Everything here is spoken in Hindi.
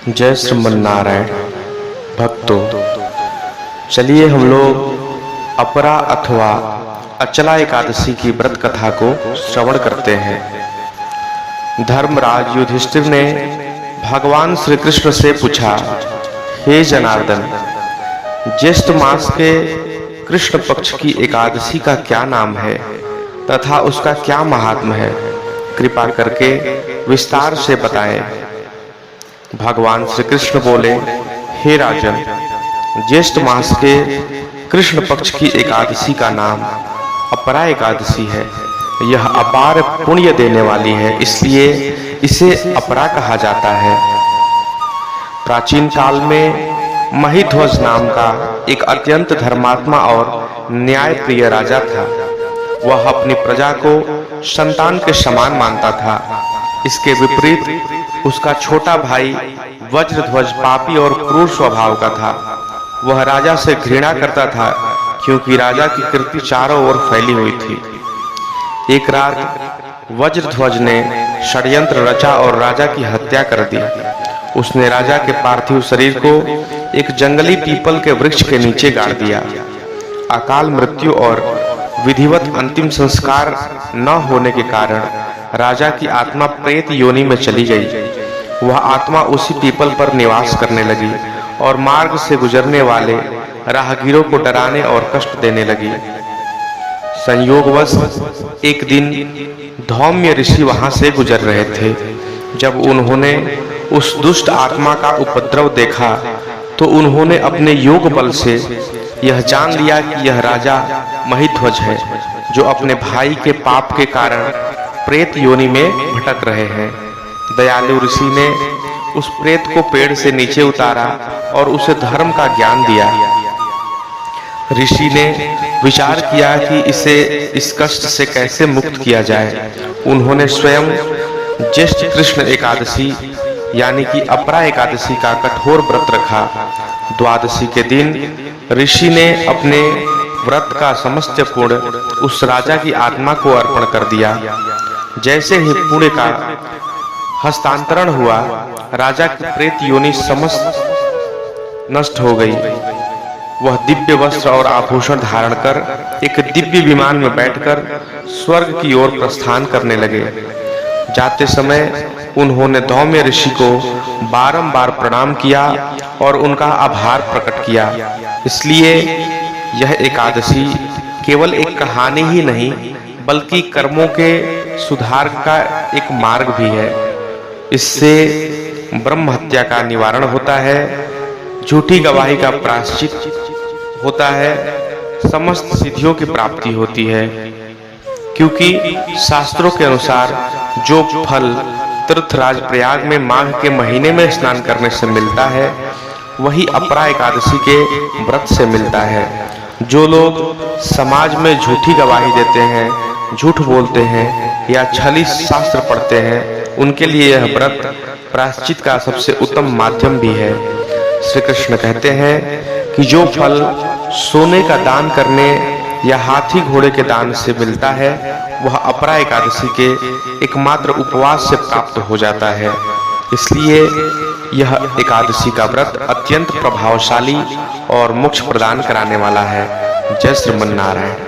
जय श्रीमन्नारायण। भक्तों, चलिए हम लोग अपरा अथवा अचला एकादशी की व्रत कथा को श्रवण करते हैं। धर्मराज युधिष्ठिर ने भगवान श्री कृष्ण से पूछा, हे जनार्दन, ज्येष्ठ मास के कृष्ण पक्ष की एकादशी का क्या नाम है तथा उसका क्या महात्म्य है? कृपा करके विस्तार से बताएं। भगवान श्री कृष्ण बोले, हे राजन, ज्येष्ठ मास के कृष्ण पक्ष की एकादशी का नाम अपरा एकादशी है। यह अपार पुण्य देने वाली है, इसलिए इसे अपरा कहा जाता है। प्राचीन काल में महिध्वज नाम का एक अत्यंत धर्मात्मा और न्यायप्रिय राजा था। वह अपनी प्रजा को संतान के समान मानता था। इसके विपरीत उसका छोटा भाई वज्रध्वज पापी और क्रूर स्वभाव का था। वह राजा से घृणा करता था, क्योंकि राजा की कीर्ति चारों ओर फैली हुई थी। एक रात वज्रध्वज ने षड्यंत्र रचा और राजा की हत्या कर दी। उसने राजा के पार्थिव शरीर को एक जंगली पीपल के वृक्ष के नीचे गाड़ दिया। अकाल मृत्यु और विधिवत अंतिम संस्कार न होने के कारण राजा की आत्मा प्रेत योनि में चली गई। वह आत्मा उसी पीपल पर निवास करने लगी और मार्ग से गुजरने वाले राहगीरों को डराने और कष्ट देने लगी। संयोगवश एक दिन धौम्य ऋषि वहां से गुजर रहे थे। जब उन्होंने उस दुष्ट आत्मा का उपद्रव देखा तो उन्होंने अपने योग बल से यह जान लिया कि यह राजा महिध्वज है, जो अपने भाई के पाप के कारण प्रेत योनि में भटक रहे हैं। दयालु ऋषि ने उस प्रेत को पेड़ से नीचे उतारा और उसे धर्म का ज्ञान दिया। ऋषि ने विचार किया कि इसे इस कष्ट से कैसे मुक्त किया जाए। उन्होंने स्वयं ज्येष्ठ कृष्ण एकादशी यानी कि अपरा एकादशी का कठोर व्रत रखा। द्वादशी के दिन ऋषि ने अपने व्रत का समस्त पुण्य उस राजा की आत्मा को अर्पण कर दिया। जैसे ही पुण्य का हस्तांतरण हुआ, राजा की प्रेत योनि समस्त नष्ट हो गई। वह दिव्य वस्त्र और आभूषण धारण कर एक दिव्य विमान में बैठकर स्वर्ग की ओर प्रस्थान करने लगे। जाते समय उन्होंने धौम्य ऋषि को बारंबार प्रणाम किया और उनका आभार प्रकट किया। इसलिए यह एकादशी केवल एक कहानी ही नहीं, बल्कि कर्मों के सुधार का एक मार्ग भी है। इससे ब्रह्म हत्या का निवारण होता है, झूठी गवाही का प्रायश्चित होता है, समस्त सिद्धियों की प्राप्ति होती है। क्योंकि शास्त्रों के अनुसार जो फल तीर्थराज प्रयाग में माघ के महीने में स्नान करने से मिलता है, वही अपरा एकादशी के व्रत से मिलता है। जो लोग समाज में झूठी गवाही देते हैं, झूठ बोलते हैं या छली शास्त्र पढ़ते हैं, उनके लिए यह व्रत प्रायश्चित का सबसे उत्तम माध्यम भी है। श्री कृष्ण कहते हैं कि जो फल सोने का दान करने या हाथी घोड़े के दान से मिलता है, वह अपरा एकादशी के एकमात्र उपवास से प्राप्त हो जाता है। इसलिए यह एकादशी का व्रत अत्यंत प्रभावशाली और मोक्ष प्रदान कराने वाला है। जय श्रीमन्नारायण।